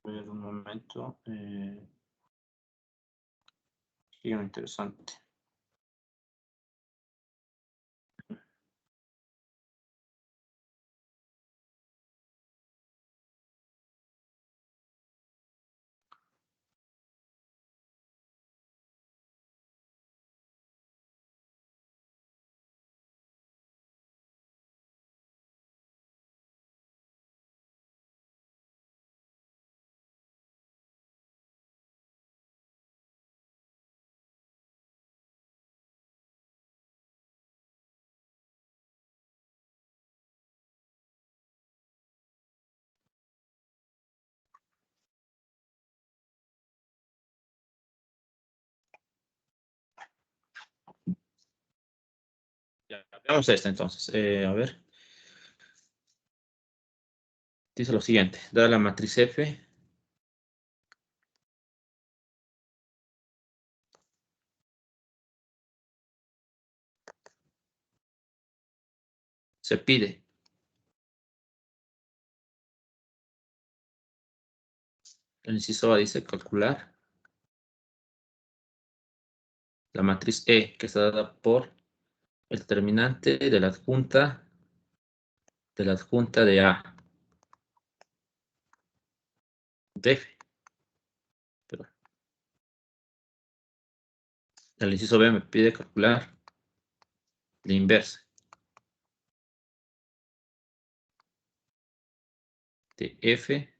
A ver, un momento. Sí, interesante. Ya, veamos esta entonces. A ver. Dice lo siguiente. Dada la matriz F, se pide el inciso A dice calcular la matriz E, que está dada por el determinante de la adjunta de A. De F. Perdón. El inciso B me pide calcular la inversa de F.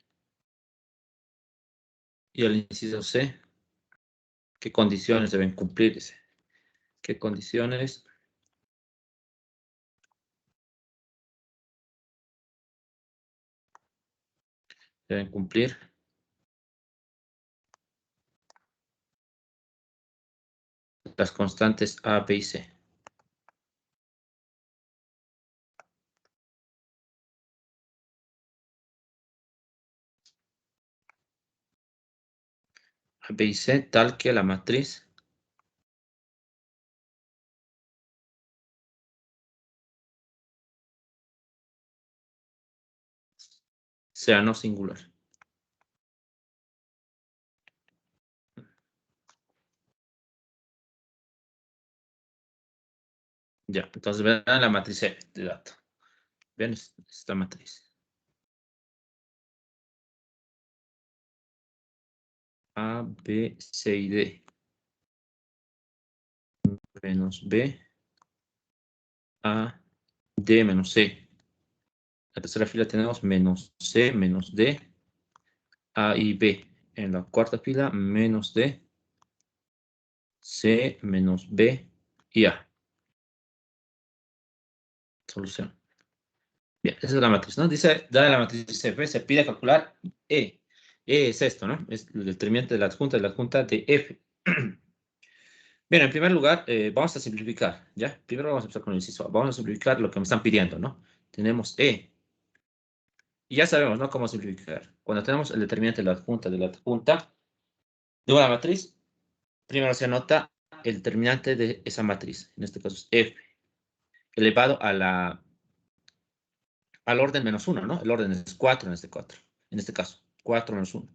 Y el inciso C, ¿qué condiciones deben cumplir? Dice. ¿Qué condiciones deben cumplir las constantes A, B y C? A, B y C, tal que la matriz sea no singular. Ya, entonces vean la matriz E de dato. Vean esta matriz. A, B, C y D. Menos B, A, D menos C. La tercera fila tenemos menos C, menos D, A y B. En la cuarta fila, menos D, C, menos B y A. Solución. Bien, esa es la matriz, ¿no? Dice, dada la matriz F, se pide calcular E. E es esto, ¿no? Es el determinante de la adjunta de F. Bien, en primer lugar, vamos a simplificar, ¿ya? Primero vamos a empezar con el inciso A. Vamos a simplificar lo que me están pidiendo, ¿no? Tenemos E. Y ya sabemos, ¿no? Cómo simplificar. Cuando tenemos el determinante de la adjunta de una matriz, primero se anota el determinante de esa matriz. En este caso es F, elevado al orden menos 1, ¿no? El orden es 4 en este caso, 4 menos 1.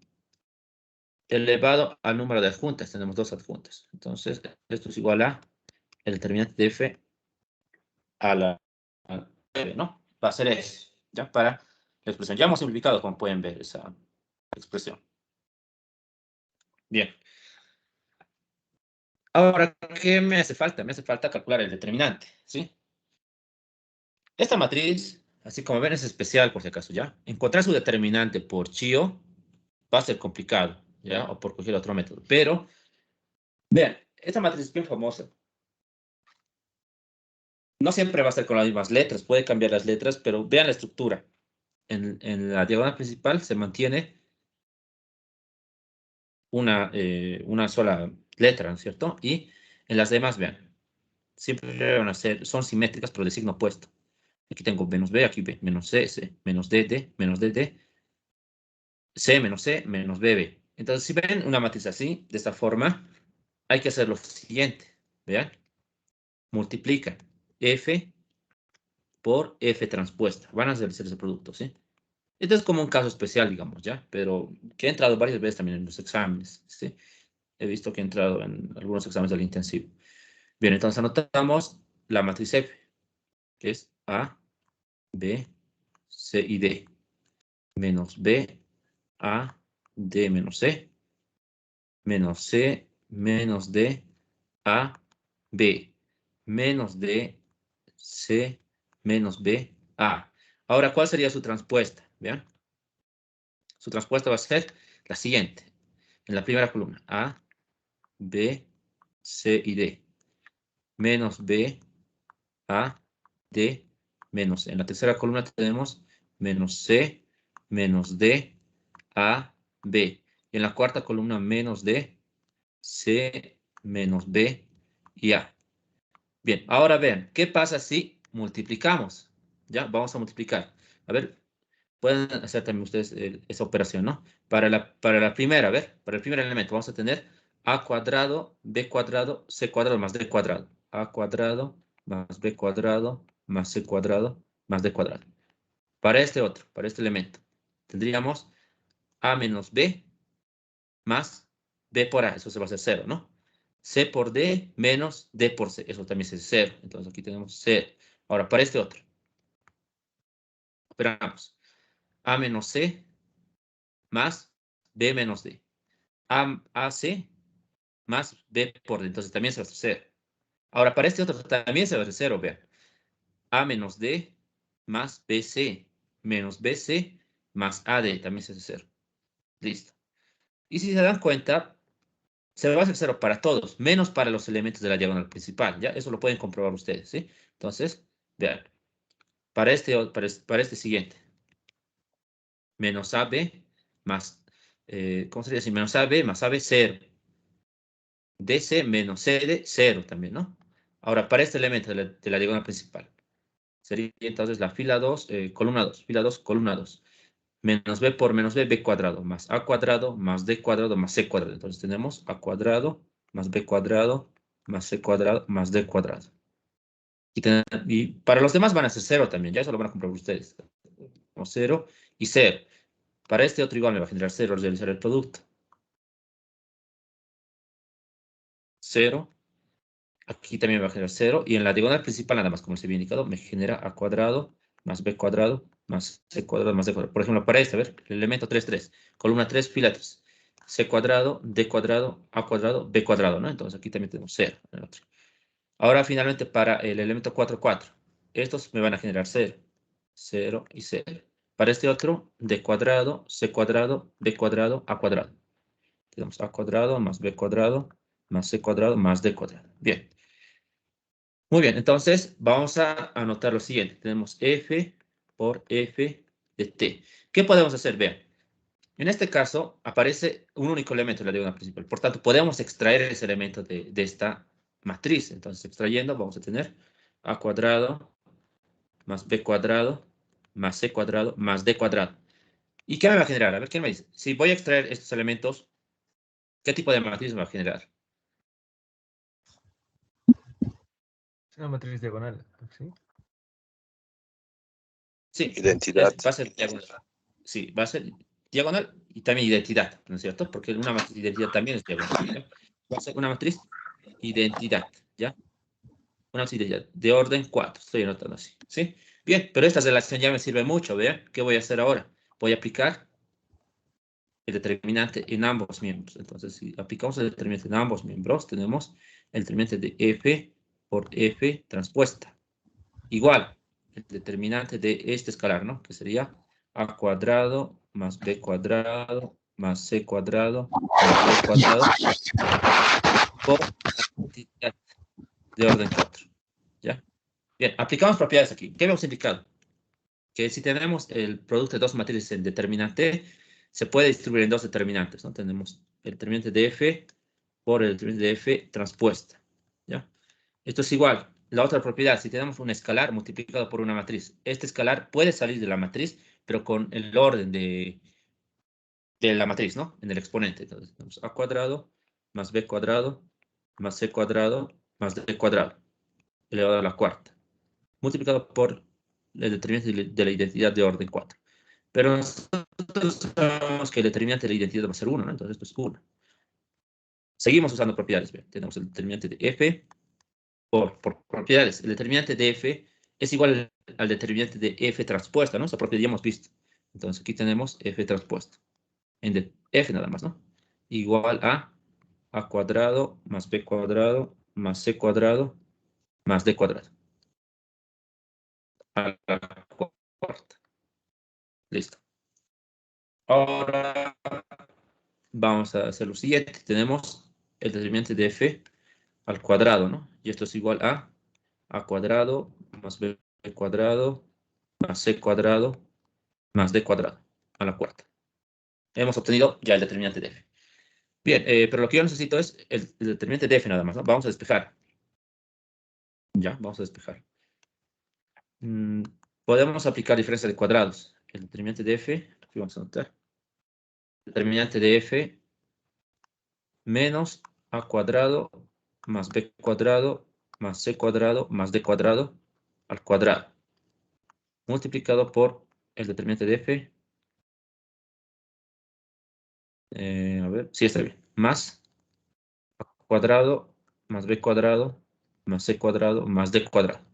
Elevado al número de adjuntas, tenemos dos adjuntas. Entonces, esto es igual a el determinante de F a la F, ¿no? Va a ser eso, ¿ya? Para la expresión. Ya hemos simplificado, como pueden ver, esa expresión. Bien. Ahora, ¿qué me hace falta? Me hace falta calcular el determinante, ¿sí? Esta matriz, así como ven, es especial por si acaso, ¿ya? Encontrar su determinante por Chio va a ser complicado, ¿ya? O por cualquier otro método. Pero, vean, esta matriz es bien famosa. No siempre va a ser con las mismas letras, puede cambiar las letras, pero vean la estructura. En la diagonal principal se mantiene una sola letra, ¿no es cierto? Y en las demás, vean, siempre van a ser, son simétricas, pero de signo opuesto. Aquí tengo menos B, aquí B, menos C, C, menos D, D, menos D, D, C, menos C, menos B, B. Entonces, si ven una matriz así, de esta forma, hay que hacer lo siguiente, vean, multiplica F por F transpuesta. Van a hacer ese producto, ¿sí? Este es como un caso especial, digamos, ¿ya? Pero que he entrado varias veces también en los exámenes, ¿sí? He visto que he entrado en algunos exámenes del intensivo. Bien, entonces anotamos la matriz F, que es A, B, C y D, menos B, A, D menos C, menos C, menos D, A, B, menos D, C, menos B, A. Ahora, ¿cuál sería su transpuesta? ¿Vean? Su transpuesta va a ser la siguiente. En la primera columna, A, B, C y D. Menos B, A, D, menos C. En la tercera columna tenemos menos C, menos D, A, B. Y en la cuarta columna, menos D, C, menos B y A. Bien, ahora vean, ¿qué pasa si multiplicamos? Ya, vamos a multiplicar. A ver, pueden hacer también ustedes esa operación, ¿no? Para la primera, a ver, para el primer elemento vamos a tener a cuadrado, b cuadrado, c cuadrado más d cuadrado. A cuadrado más b cuadrado más c cuadrado más d cuadrado. Para este otro, para este elemento, tendríamos a menos b más b por a, eso se va a hacer 0, ¿no? C por D menos D por C, eso también es 0. Entonces aquí tenemos 0. Ahora, para este otro, operamos A menos C más B menos D. AC más B por D, entonces también se va a hacer 0. Ahora, para este otro también se va a hacer 0, vean. A menos D más BC menos BC más AD, también se hace 0. Listo. Y si se dan cuenta, se va a hacer 0 para todos, menos para los elementos de la diagonal principal, ¿ya? Eso lo pueden comprobar ustedes, ¿sí? Entonces, vean, para este siguiente, menos AB más, ¿cómo sería así? Menos AB más AB, 0. DC menos CD, 0 también, ¿no? Ahora, para este elemento de la diagonal principal, sería entonces la fila 2, columna 2, fila 2, columna 2. Menos B por menos B, B cuadrado, más A cuadrado, más D cuadrado, más C cuadrado. Entonces tenemos A cuadrado, más B cuadrado, más C cuadrado, más D cuadrado. Y para los demás van a ser 0 también, ya eso lo van a comprobar ustedes. O 0 y 0. Para este otro igual me va a generar 0 al realizar el producto. 0. Aquí también me va a generar 0. Y en la diagonal principal, nada más como se había indicado, me genera A cuadrado, más B cuadrado, más C cuadrado, más D cuadrado. Por ejemplo, para este, a ver, el elemento 3, 3. Columna 3, fila 3. C cuadrado, D cuadrado, A cuadrado, B cuadrado, ¿no? Entonces aquí también tenemos 0 en el otro. Ahora finalmente para el elemento 4, 4. Estos me van a generar 0. 0 y 0. Para este otro, D cuadrado, C cuadrado, B cuadrado, A cuadrado. Tenemos A cuadrado más B cuadrado más C cuadrado más D cuadrado. Bien. Muy bien, entonces vamos a anotar lo siguiente. Tenemos F por F de T. ¿Qué podemos hacer? Vean. En este caso aparece un único elemento en la diagonal principal. Por tanto, podemos extraer ese elemento de esta matriz. Entonces, extrayendo, vamos a tener A cuadrado más B cuadrado más C cuadrado más D cuadrado. ¿Y qué me va a generar? A ver, ¿quién me dice? Si voy a extraer estos elementos, ¿qué tipo de matriz me va a generar? Es una matriz diagonal, ¿sí? Sí, Identidad. va a ser diagonal. Sí, va a ser diagonal y también identidad, ¿no es cierto? Porque una matriz de identidad también es diagonal, ¿ya? Va a ser una matriz identidad, ¿ya? Una matriz de identidad de orden 4, estoy anotando así, ¿sí? Bien, pero esta relación ya me sirve mucho, ¿vean? ¿Qué voy a hacer ahora? Voy a aplicar el determinante en ambos miembros. Entonces, si aplicamos el determinante en ambos miembros, tenemos el determinante de F por F transpuesta. Igual, el determinante de este escalar, ¿no? Que sería A cuadrado más B cuadrado más C cuadrado más D cuadrado por la cantidad de orden 4. ¿Ya? Bien, aplicamos propiedades aquí. ¿Qué hemos indicado? Que si tenemos el producto de dos matrices en determinante, se puede distribuir en dos determinantes, ¿no? Tenemos el determinante de F por el determinante de F transpuesta, ¿ya? Esto es igual. La otra propiedad, si tenemos un escalar multiplicado por una matriz, este escalar puede salir de la matriz, pero con el orden de la matriz, ¿no? En el exponente. Entonces, tenemos A cuadrado más B cuadrado más C cuadrado más D cuadrado elevado a la cuarta, multiplicado por el determinante de la identidad de orden 4. Pero nosotros sabemos que el determinante de la identidad va a ser 1, ¿no? Entonces esto es 1. Seguimos usando propiedades. Bien. Tenemos el determinante de f por propiedades. El determinante de f es igual al determinante de f transpuesta, ¿no? Esa propiedad ya hemos visto. Entonces aquí tenemos f transpuesto. En de f nada más, ¿no? Igual a cuadrado más b cuadrado más c cuadrado más d cuadrado. A la cuarta. Listo. Ahora vamos a hacer lo siguiente. Tenemos el determinante de f al cuadrado, ¿no? Y esto es igual a cuadrado más b cuadrado más c cuadrado más d cuadrado a la cuarta. Hemos obtenido ya el determinante de f. Bien, pero lo que yo necesito es el determinante de f nada más, ¿no? Vamos a despejar. Ya, vamos a despejar. Podemos aplicar diferencia de cuadrados. El determinante de f, aquí vamos a anotar. Determinante de f menos a cuadrado más b cuadrado más c cuadrado más d cuadrado al cuadrado. Multiplicado por el determinante de f. A ver, sí está bien. Más a cuadrado más b cuadrado más c cuadrado más d cuadrado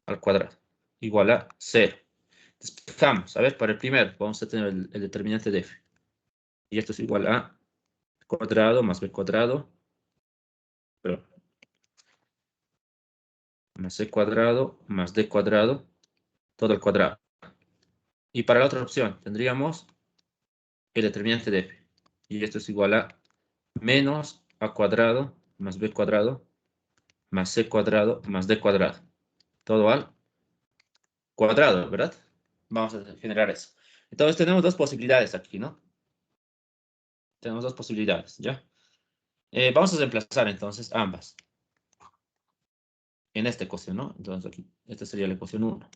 al cuadrado. Igual a 0. Despejamos. A ver, para el primero vamos a tener el determinante de f. Y esto es igual a cuadrado más b cuadrado, pero más c cuadrado más d cuadrado, todo al cuadrado. Y para la otra opción tendríamos el determinante de f. Y esto es igual a menos a cuadrado más b cuadrado más c cuadrado más d cuadrado. Todo al cuadrado, ¿verdad? Vamos a generar eso. Entonces tenemos dos posibilidades aquí, ¿no? Tenemos dos posibilidades, ¿ya? Vamos a reemplazar entonces ambas en esta ecuación, ¿no? Entonces aquí, esta sería la ecuación 1.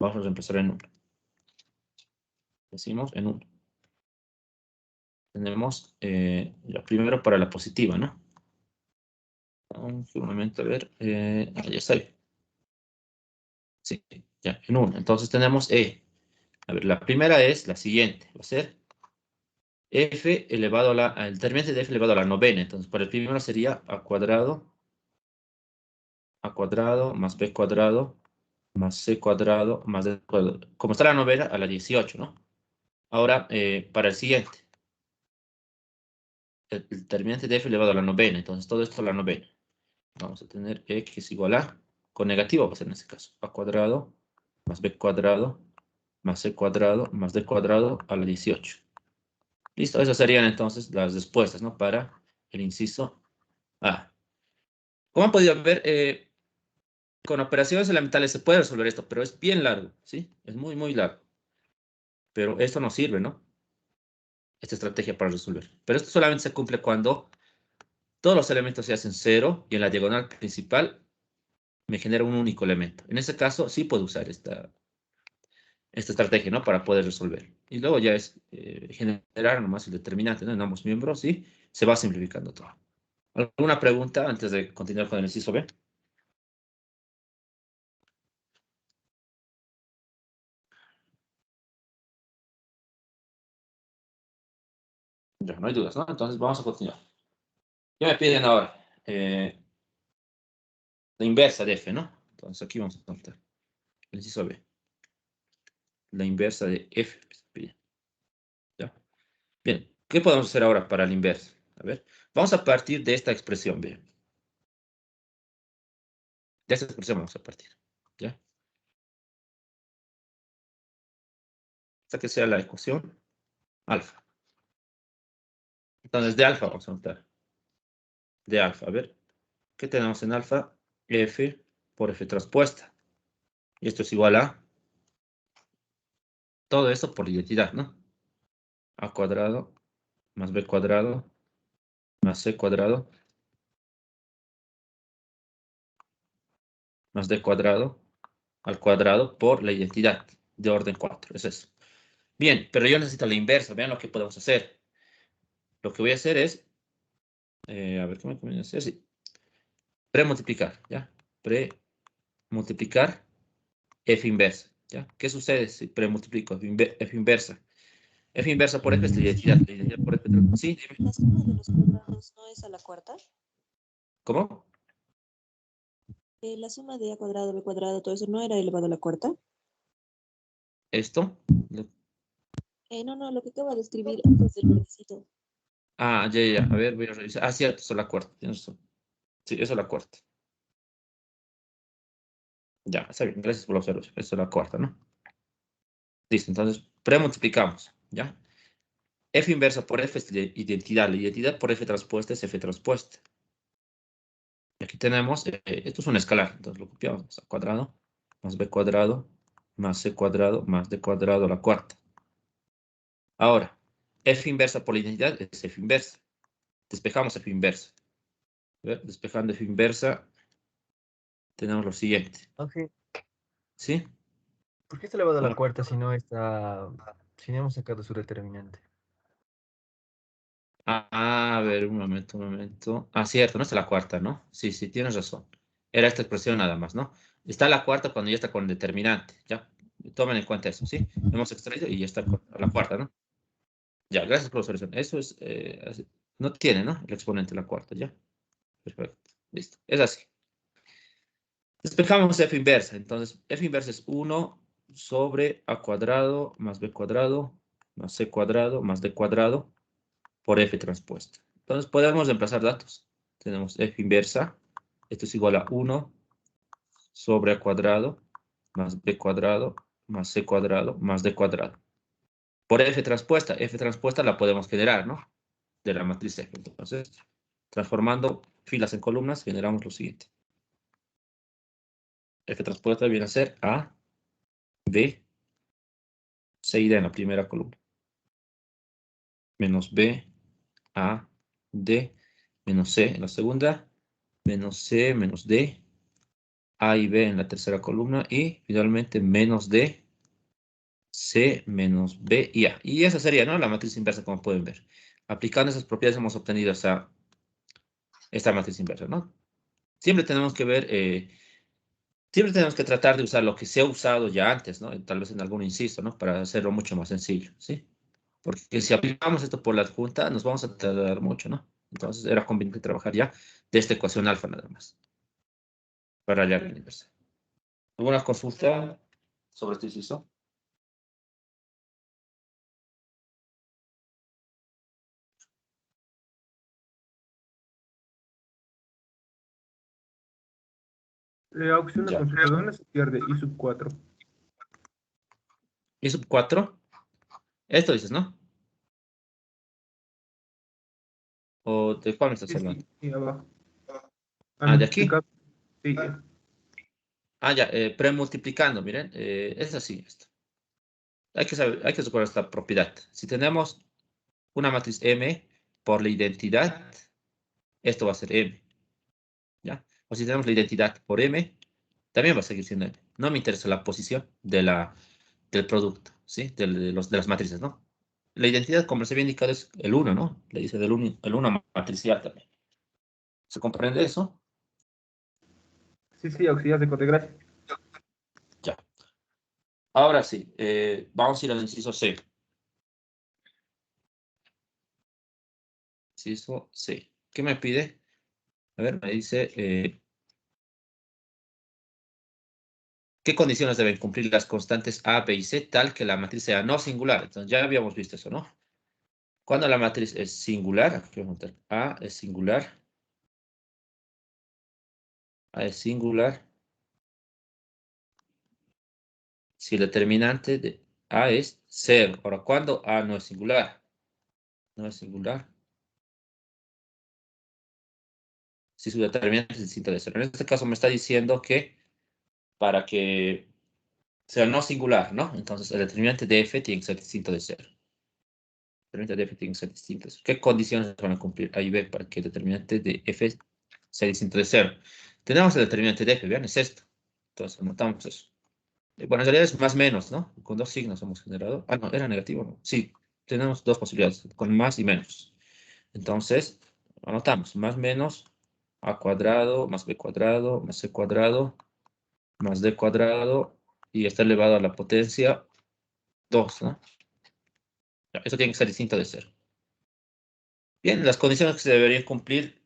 Vamos a reemplazar en 1. Decimos en 1. Tenemos la primero para la positiva, ¿no? Un momento, a ver. Ya está bien. Sí, ya, en 1. Entonces tenemos E. A ver, la primera es la siguiente. Va a ser F elevado a el determinante de F elevado a la novena. Entonces, para el primero sería a cuadrado más B cuadrado más C cuadrado más D cuadrado. Como está la novena, a la 18, ¿no? Ahora, para el siguiente. El determinante de F elevado a la novena. Entonces, todo esto a la novena. Vamos a tener x igual a, con negativo va a ser en este caso, a cuadrado más b cuadrado más c cuadrado más d cuadrado a la 18. Listo, esas serían entonces las respuestas, ¿no? Para el inciso A. Como han podido ver, con operaciones elementales se puede resolver esto, pero es bien largo, ¿sí? Es muy, muy largo. Pero esto no sirve, ¿no? Esta estrategia para resolver. Pero esto solamente se cumple cuando todos los elementos se hacen 0 y en la diagonal principal me genera un único elemento. En este caso, sí puedo usar esta estrategia, ¿no? Para poder resolver. Y luego ya es generar nomás el determinante, ¿no? En ambos miembros y se va simplificando todo. ¿Alguna pregunta antes de continuar con el inciso B? Ya, no hay dudas, ¿no? Entonces vamos a continuar. Ya me piden ahora la inversa de f, ¿no? Entonces aquí vamos a contar el inciso B. La inversa de f. ¿Ya? Bien, ¿qué podemos hacer ahora para la inversa? A ver, vamos a partir de esta expresión, B. De esta expresión vamos a partir, ¿ya? Hasta que sea la ecuación alfa. Entonces, de alfa vamos a notar. De alfa, a ver, ¿qué tenemos en alfa? F por F transpuesta. Y esto es igual a todo esto por identidad, ¿no? A cuadrado más B cuadrado más C cuadrado más D cuadrado al cuadrado por la identidad de orden 4. Es eso. Bien, pero yo necesito la inversa. Vean lo que podemos hacer. Lo que voy a hacer es, a ver, ¿cómo me conviene hacer? Sí. Premultiplicar, ¿ya? Premultiplicar F inversa. ¿Ya? ¿Qué sucede si premultiplico f inversa? F inversa por F es la identidad. La identidad por F. Sí, dime. ¿La suma de los cuadrados no es a la cuarta? ¿Cómo? La suma de a cuadrado, b cuadrado, todo eso no era elevado a la cuarta. ¿Esto? No, lo que acaba de escribir antes del requisito. Ah, ya. A ver, voy a revisar. Ah, cierto, eso es la cuarta. Tienes razón. Sí, eso es la cuarta. Ya, está bien. Gracias por la observación. Eso es la cuarta, ¿no? Listo, entonces premultiplicamos, ¿ya? F inversa por F es la identidad. La identidad por F transpuesta es F transpuesta. Y aquí tenemos, esto es un escalar, entonces lo copiamos. A cuadrado más B cuadrado más C cuadrado más D cuadrado a la cuarta. Ahora, F inversa por la identidad es F inversa. Despejamos F inversa. A ver, despejando F inversa, tenemos lo siguiente. Ok. ¿Sí? ¿Por qué está elevado a la Bueno, cuarta si no está, si no hemos sacado su determinante? a ver, un momento. Ah, cierto, no está la cuarta, ¿no? Sí, tienes razón. Era esta expresión nada más, ¿no? Está la cuarta cuando ya está con determinante, ¿ya? Tomen en cuenta eso, ¿sí? Hemos extraído y ya está con la cuarta, ¿no? Ya, gracias por la solución. Eso es, no tiene, ¿no? El exponente la cuarta, ¿ya? Perfecto, listo. Es así. Despejamos f inversa. Entonces, f inversa es 1 sobre a cuadrado más b cuadrado más c cuadrado más d cuadrado por f transpuesta. Entonces, podemos reemplazar datos. Tenemos f inversa. Esto es igual a 1 sobre a cuadrado más b cuadrado más c cuadrado más d cuadrado. Por f transpuesta. F transpuesta la podemos generar, ¿no? De la matriz F. Entonces, transformando filas en columnas, generamos lo siguiente. F transpuesta viene a ser A, B, C y D en la primera columna. Menos B, A, D, menos C en la segunda, menos C, menos D, A y B en la tercera columna y finalmente menos D, C, menos B y A. Y esa sería, ¿no? La matriz inversa, como pueden ver. Aplicando esas propiedades hemos obtenido esta matriz inversa, ¿no? Siempre tenemos que ver, siempre tenemos que tratar de usar lo que se ha usado ya antes, ¿no? Tal vez en algún inciso, ¿no? Para hacerlo mucho más sencillo, ¿sí? Porque si aplicamos esto por la adjunta, nos vamos a tardar mucho, ¿no? Entonces era conveniente trabajar ya de esta ecuación alfa nada más, para hallar la inversa. ¿Alguna consulta sobre este inciso? Opción de Ya. consulta, ¿dónde se pierde I sub 4? ¿Y sub 4? Esto dices, ¿no? ¿O de cuál me estás Sí, hablando? sí, sí, abajo. Ah, de aquí. Multiplicado. Sí, Ah, ya, premultiplicando, miren, es así esto. Hay que saber, hay que recordar esta propiedad. Si tenemos una matriz M por la identidad, esto va a ser M, ¿ya? O si tenemos la identidad por M, también va a seguir siendo M. No me interesa la posición del producto, ¿sí? De las matrices, ¿no? La identidad, como se había indicado, es el 1, ¿no? Le dice el 1 matricial también. ¿Se comprende eso? sí, sí, auxiliar de corte, gracias. Ya. Ahora sí, vamos a ir al inciso C. Inciso C. ¿Qué me pide? A ver, me dice, ¿qué condiciones deben cumplir las constantes A, B y C tal que la matriz sea no singular? Entonces, ya habíamos visto eso, ¿no? Cuando la matriz es singular, aquí vamos a meter A es singular, A es singular, si el determinante de A es 0. Ahora, ¿cuándo A no es singular? No es singular. Si su determinante es distinto de 0. En este caso me está diciendo que para que sea no singular, ¿no? Entonces el determinante de f tiene que ser distinto de 0. El determinante de f tiene que ser distinto de 0. ¿Qué condiciones van a cumplir A y B para que el determinante de f sea distinto de 0? Tenemos el determinante de f, vean, es esto. Entonces anotamos eso. Bueno, en realidad es más menos, ¿no? Con dos signos hemos generado. Ah, no, era negativo, ¿no? Sí, tenemos dos posibilidades, con más y menos. Entonces, anotamos, más menos a cuadrado, más b cuadrado, más c cuadrado, más d cuadrado, y está elevado a la potencia 2, ¿no? Ya, eso tiene que ser distinto de 0. Bien, las condiciones que se deberían cumplir.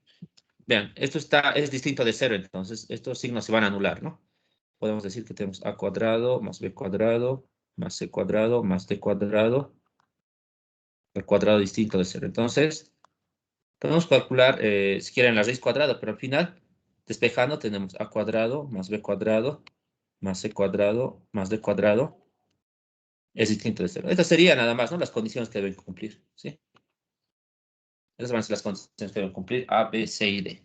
Vean, esto es distinto de 0, entonces estos signos se van a anular, ¿no? Podemos decir que tenemos a cuadrado más b cuadrado más c cuadrado más d cuadrado al cuadrado distinto de 0. Entonces, podemos calcular, si quieren, la raíz cuadrada, pero al final, despejando, tenemos a cuadrado más b cuadrado más c cuadrado más d cuadrado es distinto de 0. Estas serían nada más, ¿no? Las condiciones que deben cumplir, ¿sí? Esas van a ser las condiciones que deben cumplir A, B, C y D.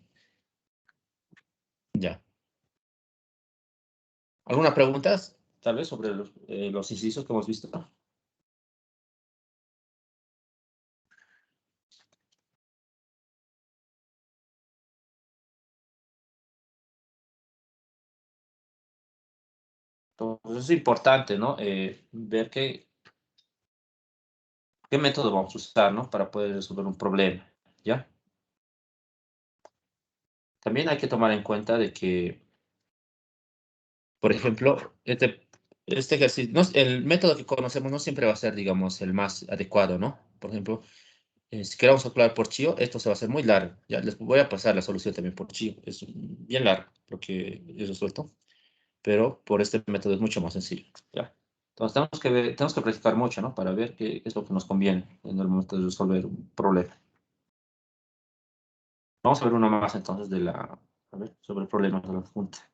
Ya. ¿Alguna pregunta, tal vez, sobre los incisos que hemos visto? Entonces es importante, ¿no? Ver qué método vamos a usar, ¿no? Para poder resolver un problema, ¿ya? También hay que tomar en cuenta de que, por ejemplo, este ejercicio, el método que conocemos no siempre va a ser, digamos, el más adecuado, ¿no? Por ejemplo, si queremos calcular por Chio, esto se va a hacer muy largo. Ya les voy a pasar la solución también por Chio. Es bien largo lo que he resuelto, pero por este método es mucho más sencillo, ¿ya? Entonces tenemos que practicar mucho, ¿no? Para ver qué es lo que nos conviene en el momento de resolver un problema. Vamos a ver uno más entonces a ver, sobre problemas de la junta.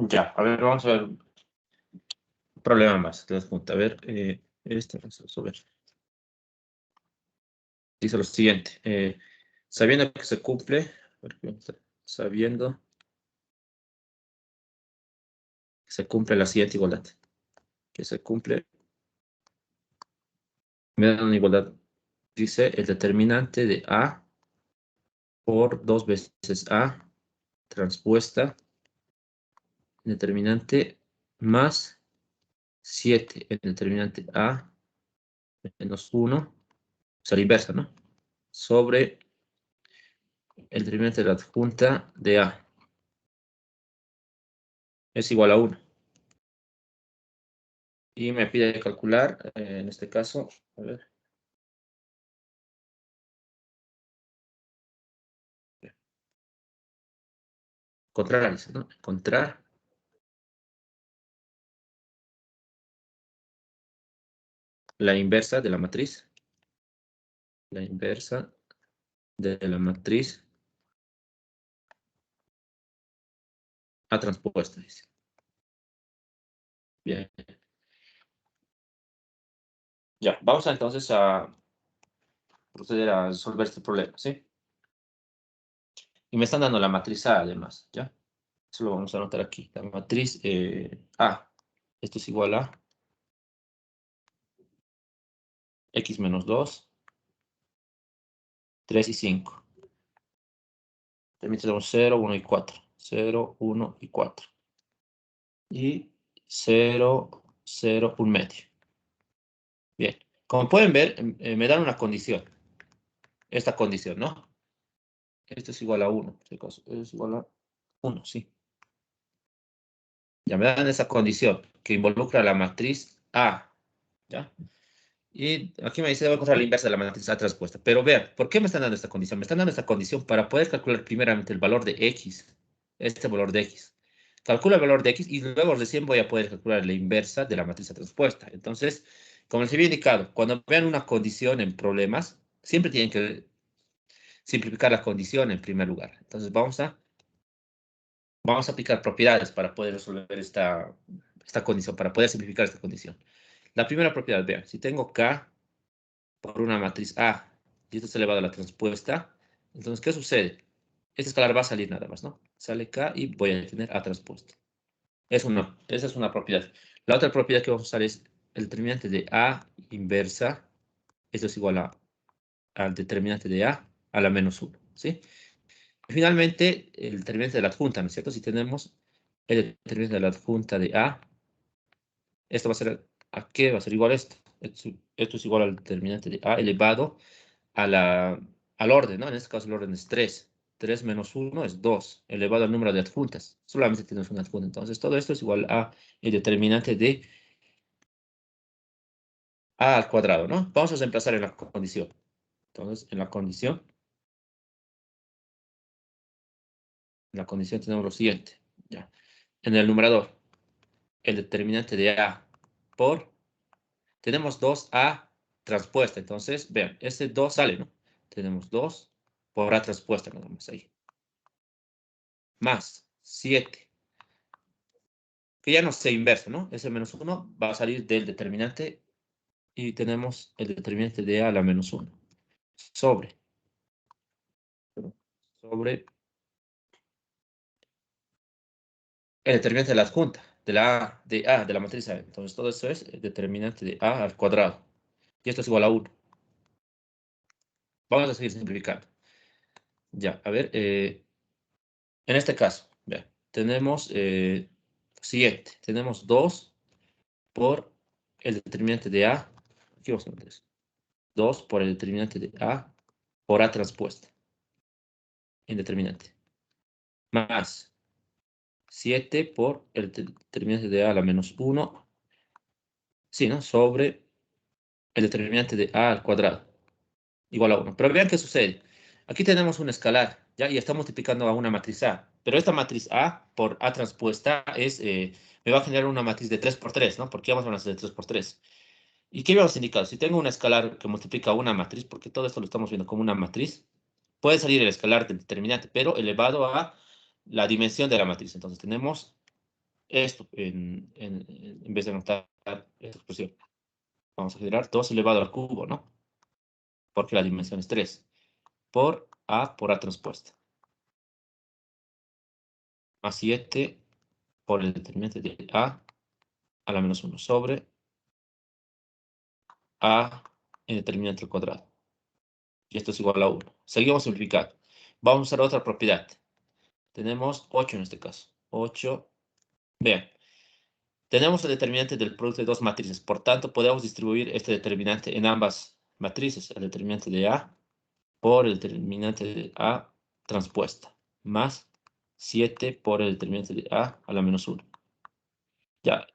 Ya, a ver, vamos a ver un problema más de la junta. A ver, vamos a resolver. Dice lo siguiente. Sabiendo que se cumple, sabiendo que se cumple la siguiente igualdad. Que se cumple, me da una igualdad. Dice el determinante de A por 2 veces A transpuesta determinante más 7 el determinante A menos 1, o sea, la inversa, ¿no? Sobre el determinante de la adjunta de A es igual a 1. Y me pide calcular, en este caso, a ver. Encontrar, dice, ¿no? Encontrar la inversa de la matriz. La inversa de la matriz A transpuesta, dice. Bien. Ya, vamos entonces a proceder a resolver este problema, ¿sí? Y me están dando la matriz A, además, ¿ya? Eso lo vamos a anotar aquí. La matriz A. Esto es igual a X menos 2, 3 y 5. También tenemos 0, 1 y 4. 0, 1 y 4. Y 0, 0, 1 medio. Bien. Como pueden ver, me dan una condición. Esta condición, ¿no? Esto es igual a 1. Es igual a 1, sí. Ya me dan esa condición que involucra la matriz A. ¿Ya? Y aquí me dice, debo encontrar la inversa de la matriz A transpuesta. Pero vean, ¿por qué me están dando esta condición? Me están dando esta condición para poder calcular primeramente el valor de X. Este valor de X. Calculo el valor de X y luego recién voy a poder calcular la inversa de la matriz A transpuesta. Entonces, como les había indicado, cuando vean una condición en problemas, siempre tienen que simplificar la condición en primer lugar. Entonces, vamos a aplicar propiedades para poder resolver esta condición, para poder simplificar esta condición. La primera propiedad, vean, si tengo K por una matriz A y esto es elevado a la transpuesta, entonces, ¿qué sucede? Este escalar va a salir nada más, ¿no? Sale K y voy a tener A transpuesta. Esa es una propiedad. La otra propiedad que vamos a usar es el determinante de A inversa. Esto es igual al determinante de A la menos 1, ¿sí? Y finalmente, el determinante de la adjunta, ¿no es cierto? Si tenemos el determinante de la adjunta de A, esto va a ser, ¿a qué? Va a ser igual a esto. Esto es igual al determinante de A elevado al orden, ¿no? En este caso el orden es 3. 3 menos 1 es 2, elevado al número de adjuntas. Solamente tenemos una adjunta. Entonces, todo esto es igual a el determinante de A al cuadrado, ¿no? Vamos a reemplazar en la condición. Entonces, en la condición tenemos lo siguiente. Ya. En el numerador, el determinante de A por, tenemos 2A transpuesta. Entonces, vean, este 2 sale, ¿no? Tenemos 2 por A transpuesta, nada más ahí. Más 7. Que ya no sea inverso, ¿no? Ese menos 1 va a salir del determinante y tenemos el determinante de A a la menos 1 sobre el determinante de la adjunta, de la matriz A. Entonces, todo eso es el determinante de A al cuadrado. Y esto es igual a 1. Vamos a seguir simplificando. Ya, a ver, en este caso, vean, tenemos siguiente. Tenemos 2 por el determinante de A. Aquí vamos a meter eso. 2 por el determinante de A por A transpuesta. Indeterminante. Más 7 por el determinante de A a la menos 1. Sí, ¿no? Sobre el determinante de A al cuadrado. Igual a 1. Pero vean qué sucede. Aquí tenemos un escalar, ¿ya? Y está multiplicando a una matriz A. Pero esta matriz A por A transpuesta me va a generar una matriz de 3 por 3, ¿no? Porque vamos a hacer de 3 por 3. ¿Y qué habíamos indicado? Si tengo un escalar que multiplica a una matriz, porque todo esto lo estamos viendo como una matriz, puede salir el escalar del determinante, pero elevado a la dimensión de la matriz. Entonces tenemos esto en vez de anotar esta expresión. Vamos a generar 2 elevado al cubo, ¿no? Porque la dimensión es 3. Por A transpuesta. Más 7 por el determinante de A a la menos 1 sobre A en determinante al cuadrado. Y esto es igual a 1. Seguimos simplificando. Vamos a usar otra propiedad. Tenemos 8 en este caso. 8. Vean. Tenemos el determinante del producto de dos matrices. Por tanto, podemos distribuir este determinante en ambas matrices. El determinante de A por el determinante de A transpuesta. Más 7 por el determinante de A a la menos 1. Ya.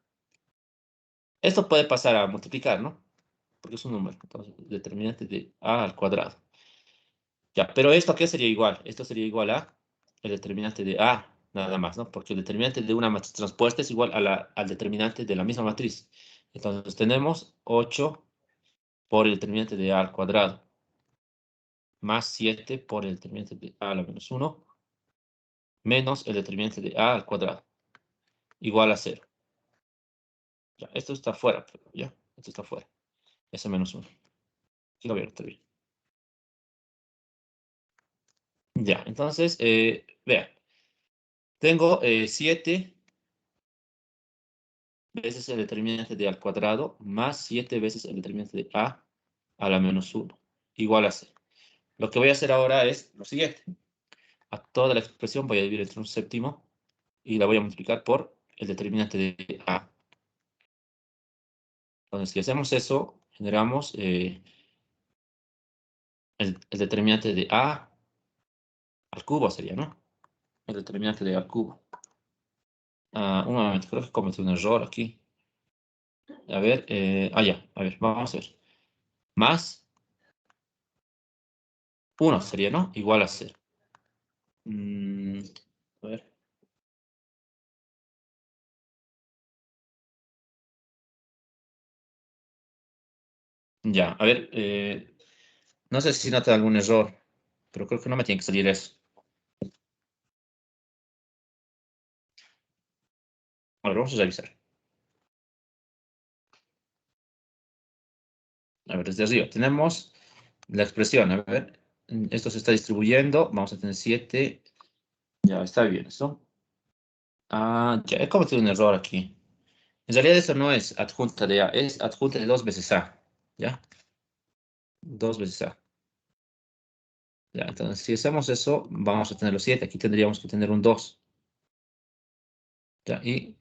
Esto puede pasar a multiplicar, ¿no? Porque es un número. Entonces, determinante de A al cuadrado. Ya, pero ¿esto qué sería igual? Esto sería igual a el determinante de A, nada más, ¿no? Porque el determinante de una matriz transpuesta es igual al determinante de la misma matriz. Entonces tenemos 8 por el determinante de A al cuadrado, más 7 por el determinante de A a la menos 1, menos el determinante de A al cuadrado, igual a 0. Ya, esto está fuera, ¿ya? Esto está fuera. Ese menos 1. Aquí lo voy a anotar bien. Ya, entonces, vean. Tengo 7 veces el determinante de A al cuadrado más 7 veces el determinante de A a la menos 1, igual a 0. Lo que voy a hacer ahora es lo siguiente. A toda la expresión voy a dividir entre un séptimo y la voy a multiplicar por el determinante de A. Entonces, si hacemos eso, generamos el determinante de A al cubo sería, ¿no? El determinante de A al cubo. Un momento, creo que cometí un error aquí. A ver, ya, a ver, vamos a ver. más 1 sería, ¿no? Igual a 0. A ver. Ya, a ver, no sé si nota algún error, pero creo que no me tiene que salir eso. A ver, vamos a revisar. A ver, desde arriba tenemos la expresión. A ver, esto se está distribuyendo. Vamos a tener 7. Ya, está bien eso. Ah, ya he cometido un error aquí. En realidad eso no es adjunta de A, es adjunta de 2 veces A. ¿Ya? 2 veces A. Ya, entonces si hacemos eso, vamos a tener los 7. Aquí tendríamos que tener un 2. Ya, y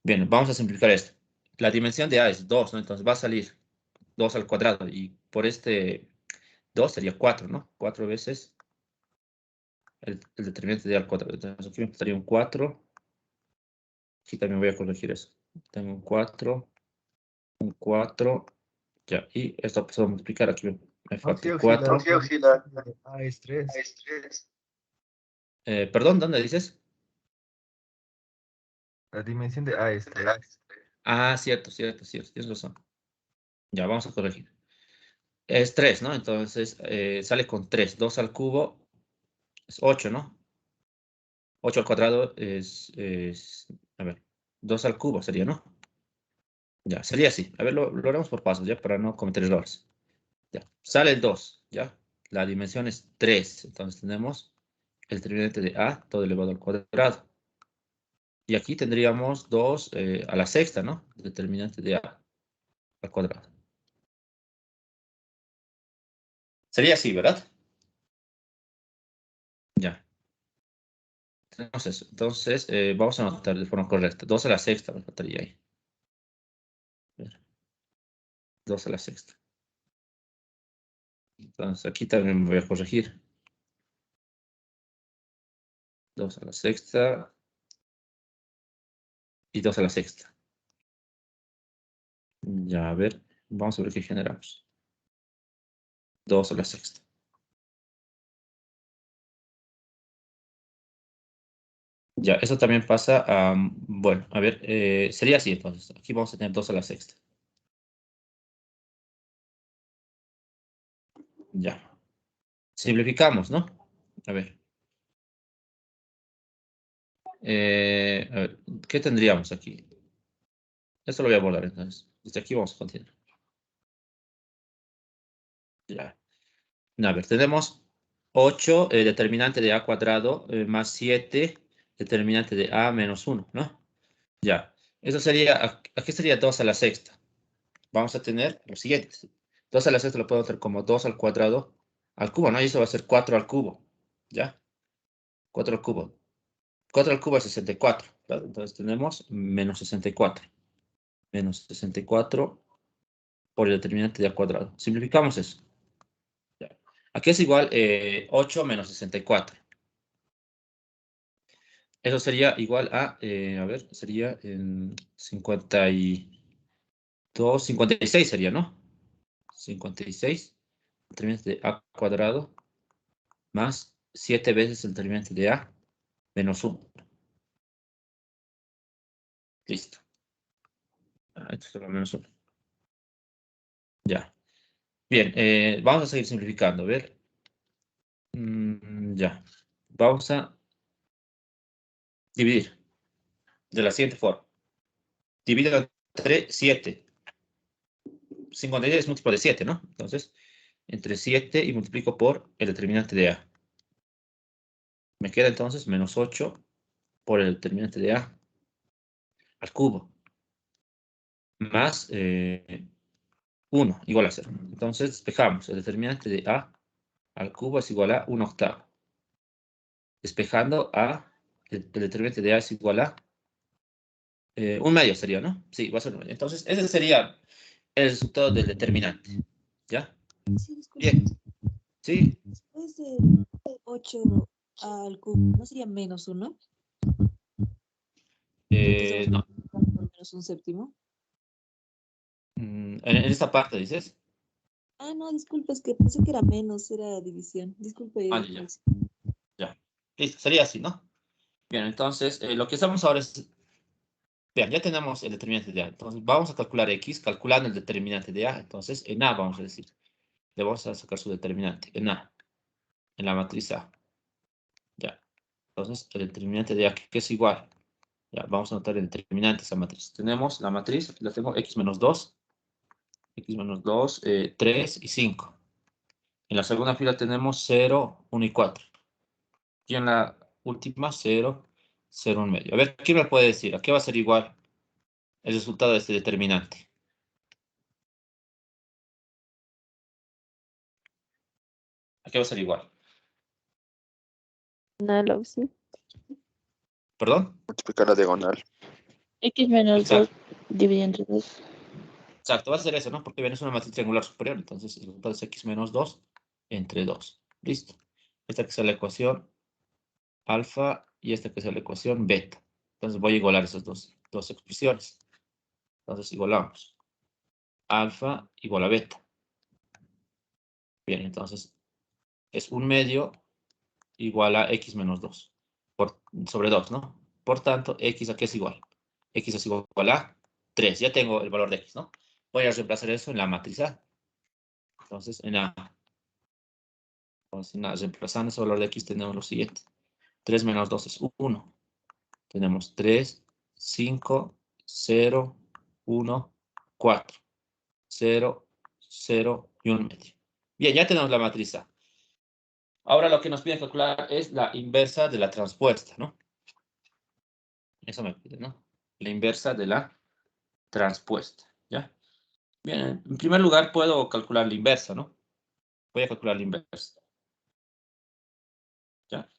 bien, vamos a simplificar esto. La dimensión de A es 2, ¿no? Entonces va a salir 2 al cuadrado. Y por este 2 sería 4, ¿no? 4 veces el determinante de A al cuadrado. Entonces aquí me estaría un 4. Aquí también voy a corregir eso. Tengo un 4, un 4. Ya, y esto se va a multiplicar. Aquí me falta el 4. A es 3. Perdón, ¿dónde dices? La dimensión de A es 3. Ah, cierto. Tienes razón. Ya, vamos a corregir. Es 3, ¿no? Entonces sale con 3. 2 al cubo es 8, ¿no? 8 al cuadrado a ver, 2 al cubo sería, ¿no? Ya, sería así. A ver, lo haremos por pasos, ¿ya? Para no cometer errores. Ya, sale el 2, ¿ya? La dimensión es 3. Entonces tenemos el determinante de A, todo elevado al cuadrado. Y aquí tendríamos 2 a la sexta, ¿no? Determinante de A al cuadrado. Sería así, ¿verdad? Ya. Tenemos eso. Entonces, vamos a anotar de forma correcta. 2 a la sexta me faltaría ahí. A ver, 2 a la sexta. Entonces, aquí también me voy a corregir. 2 a la sexta y 2 a la sexta. Ya, a ver, vamos a ver qué generamos. 2 a la sexta. Ya, eso también pasa a, bueno, a ver, sería así entonces. Aquí vamos a tener 2 a la sexta. Ya. Simplificamos, ¿no? A ver. A ver, ¿qué tendríamos aquí? Esto lo voy a borrar entonces. Desde aquí vamos a continuar. Ya. A ver, tenemos 8 determinante de A cuadrado más 7 determinante de A menos 1, ¿no? Ya. Eso sería, aquí sería 2 a la sexta. Vamos a tener lo siguiente. 2 a la sexta lo puedo hacer como 2 al cuadrado al cubo, ¿no? Y eso va a ser 4 al cubo. ¿Ya? 4 al cubo. 4 al cubo es 64. ¿Verdad? Entonces tenemos menos 64. Menos 64 por el determinante de A cuadrado. Simplificamos eso. Ya. Aquí es igual 8 menos 64. Eso sería igual a ver, sería en 52, 56 sería, ¿no? 56, determinante de A cuadrado, más 7 veces el determinante de A, menos 1. Listo. Esto será menos 1. Ya. Bien, vamos a seguir simplificando. A ver. Ya. Vamos a dividir de la siguiente forma. Divido entre 7. 56 es múltiplo de 7, ¿no? Entonces, entre 7 y multiplico por el determinante de A. Me queda entonces menos 8 por el determinante de A al cubo. Más 1 igual a 0. Entonces, despejamos. El determinante de A al cubo es igual a 1 octavo. Despejando el determinante de A es igual a 1 medio sería, ¿no? Sí, va a ser 1 medio. Entonces, ese sería el resultado del determinante. ¿Ya? Sí, disculpe. Bien. Sí. Después de 8 al cubo, ¿no sería menos 1? Porque estamos No. multiplicando por menos un séptimo. En esta parte, dices. Ah, no, disculpa, es que pensé que era menos, era división. Disculpe. Ah, ya. Ya. Listo, sería así, ¿no? Bien, entonces, lo que estamos ahora es... Vean, ya tenemos el determinante de A. Entonces, vamos a calcular X calculando el determinante de A. Entonces, en A vamos a decir. Le vamos a sacar su determinante. En A. En la matriz A. Ya. Entonces, el determinante de A, que es igual. Ya, vamos a anotar el determinante de esa matriz. Tenemos la matriz, aquí la tengo, X menos 2. X menos 2, 3 y 5. En la segunda fila tenemos 0, 1 y 4. Y en la última 0, 0, 1 medio. A ver, ¿quién me puede decir? ¿A qué va a ser igual el resultado de este determinante? ¿A qué va a ser igual? Diagonal, sí. ¿Perdón? Multiplicar la diagonal. X menos 2 Exacto. dividido entre 2. Exacto, va a ser eso, ¿no? Porque bien, es una matriz triangular superior. Entonces, el resultado es X menos 2 entre 2. Listo. Esta que es la ecuación alfa y esta que es la ecuación beta. Entonces, voy a igualar esas dos expresiones. Entonces, igualamos. Alfa igual a beta. Bien, entonces, es 1 medio igual a X menos 2 sobre 2, ¿no? Por tanto, X a qué es igual. X es igual a 3. Ya tengo el valor de X, ¿no? Voy a reemplazar eso en la matriz A. Entonces, en A. Entonces, reemplazando ese valor de X tenemos lo siguiente. 3 menos 2 es 1. Tenemos 3, 5, 0, 1, 4. 0, 0 y 1 medio. Bien, ya tenemos la matriz A. Ahora lo que nos pide calcular es la inversa de la transpuesta, ¿no? Eso me pide, ¿no? La inversa de la transpuesta, ¿ya? Bien, en primer lugar puedo calcular la inversa, ¿no? Voy a calcular la inversa, ¿ya?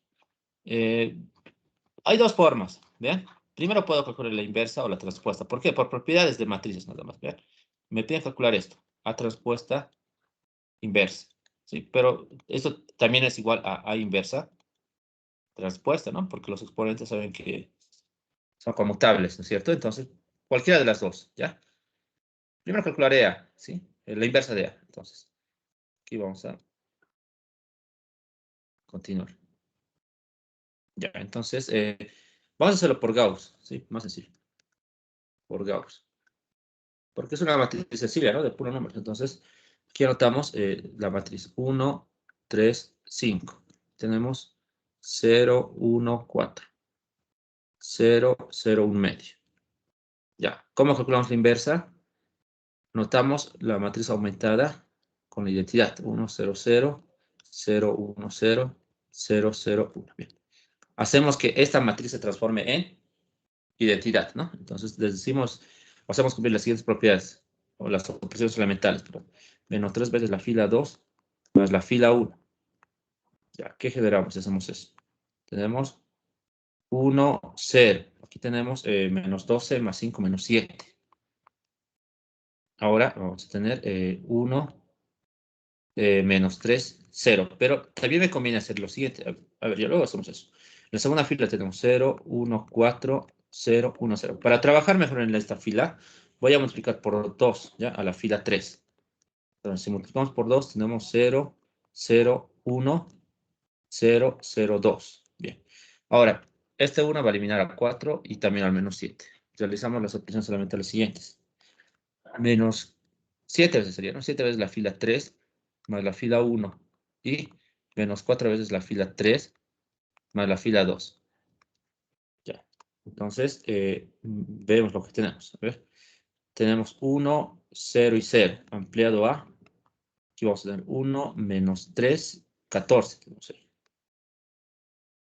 Hay dos formas, ¿vean? Primero puedo calcular la inversa o la transpuesta. ¿Por qué? Por propiedades de matrices nada más, ¿vean? Me piden calcular esto, A transpuesta inversa, ¿sí? Pero esto también es igual a A inversa transpuesta, ¿no? Porque los exponentes saben que son conmutables, ¿no es cierto? Entonces, cualquiera de las dos, ¿ya? Primero calcularé A, ¿sí? La inversa de A. Entonces, aquí vamos a continuar. Ya, entonces, vamos a hacerlo por Gauss, ¿sí? Más sencillo. Por Gauss. Porque es una matriz sencilla, ¿no? De puro número. Entonces, aquí anotamos la matriz 1, 3, 5. Tenemos 0, 1, 4. 0, 0, 1 medio. Ya, ¿cómo calculamos la inversa? Notamos la matriz aumentada con la identidad 1, 0, 0, 0, 1, 0, 0, 0, 1. Bien. Hacemos que esta matriz se transforme en identidad, ¿no? Entonces, les decimos, hacemos cumplir las siguientes propiedades, o las operaciones elementales, perdón. Menos 3 veces la fila 2 más la fila 1. Ya, ¿qué generamos si hacemos eso? Tenemos 1, 0. Aquí tenemos menos 12 más 5 menos 7. Ahora vamos a tener 1 menos 3, 0. Pero también me conviene hacer lo siguiente. A ver, ya luego hacemos eso. En la segunda fila tenemos 0, 1, 4, 0, 1, 0. Para trabajar mejor en esta fila, voy a multiplicar por 2, ¿ya? A la fila 3. Entonces, si multiplicamos por 2, tenemos 0, 0, 1, 0, 0, 2. Bien. Ahora, este 1 va a eliminar a 4 y también al menos 7. Realizamos las operaciones solamente las siguientes. Menos 7 veces sería, ¿no? 7 veces la fila 3 más la fila 1 y menos 4 veces la fila 3 más la fila 2. Ya. Entonces, vemos lo que tenemos. A ver. Tenemos 1, 0 y 0 ampliado a, aquí vamos a tener 1 menos 3, 14. Tenemos ahí.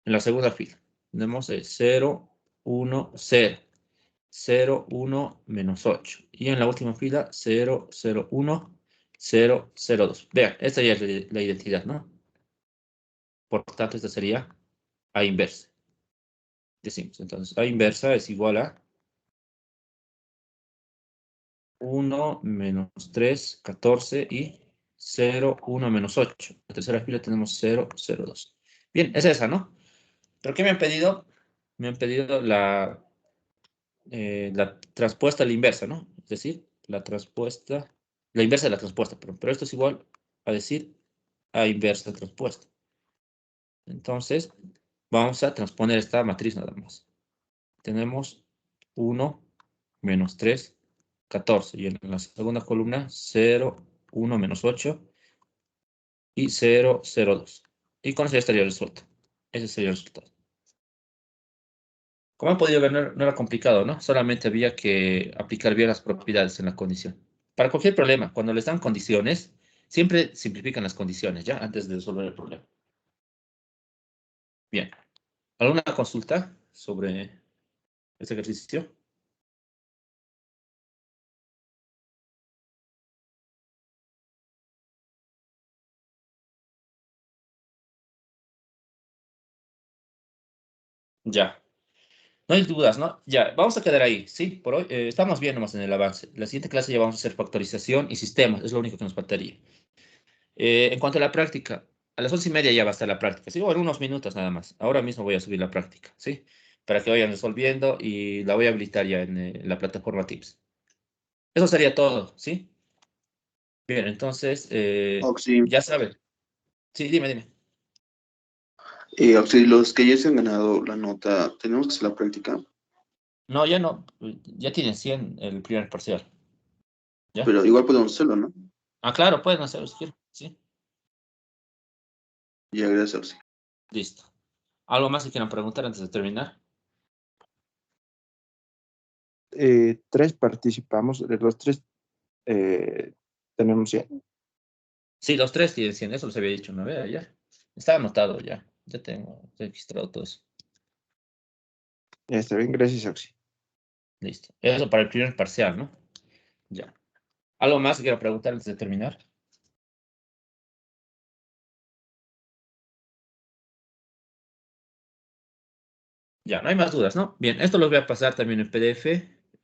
En la segunda fila tenemos 0, 1, 0. 0, 1, menos 8. Y en la última fila, 0, 0, 1, 0, 0, 2. Vean, esta ya es la identidad, ¿no? Por tanto, esta sería A inversa. Decimos, entonces, A inversa es igual a 1 menos 3, 14 y 0, 1 menos 8. En la tercera fila tenemos 0, 0, 2. Bien, es esa, ¿no? ¿Pero qué me han pedido? Me han pedido la transpuesta a la inversa, ¿no? Es decir, la transpuesta La inversa de la transpuesta, pero esto es igual a decir A inversa transpuesta. Entonces, vamos a transponer esta matriz nada más. Tenemos 1, menos 3, 14. Y en la segunda columna, 0, 1, menos 8 y 0, 0, 2. Y con eso ya estaría resuelto. Ese sería el resultado. Como han podido ver, no era complicado, ¿no? Solamente había que aplicar bien las propiedades en la condición. Para cualquier problema, cuando les dan condiciones, siempre simplifican las condiciones, ¿ya? Antes de resolver el problema. Bien. ¿Alguna consulta sobre este ejercicio? Ya. No hay dudas, ¿no? Ya, vamos a quedar ahí, ¿sí? Por hoy estamos bien nomás en el avance. La siguiente clase ya vamos a hacer factorización y sistemas, es lo único que nos faltaría. En cuanto a la práctica, a las 11:30 ya va a estar la práctica, ¿sí? O en unos minutos nada más. Ahora mismo voy a subir la práctica, ¿sí? Para que vayan resolviendo y la voy a habilitar ya en la plataforma Tips. Eso sería todo, ¿sí? Bien, entonces, Oxy, ya saben. Sí, dime. Oxy, los que ya se han ganado la nota, tenemos que hacer la práctica, No, ya no, ya tienen 100 el primer parcial, ¿ya? pero igual podemos hacerlo, ¿no? Ah, claro, pueden hacerlo si quieren, ¿sí? Ya, gracias, Oxy. Listo. ¿Algo más que quieran preguntar antes de terminar? 3 participamos, de los 3 tenemos 100. Sí, los 3 tienen 100, eso les había dicho una vez ayer. Está anotado ya, ya tengo registrado todo eso. Ya está bien, gracias, Oxy. Listo. Eso para el primer parcial, ¿no? Ya. ¿Algo más que quiero preguntar antes de terminar? Ya, no hay más dudas, ¿no? Bien, esto lo voy a pasar también en PDF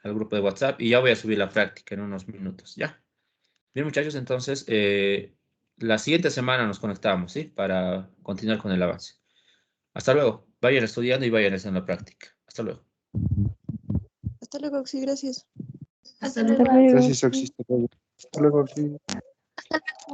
al grupo de WhatsApp y ya voy a subir la práctica en unos minutos, ¿ya? Bien, muchachos, entonces, la siguiente semana nos conectamos, ¿sí? Para continuar con el avance. Hasta luego. Vayan estudiando y vayan haciendo la práctica. Hasta luego. Hasta luego, Oxy, gracias. Hasta luego. Gracias, Oxy. Hasta luego, Oxy.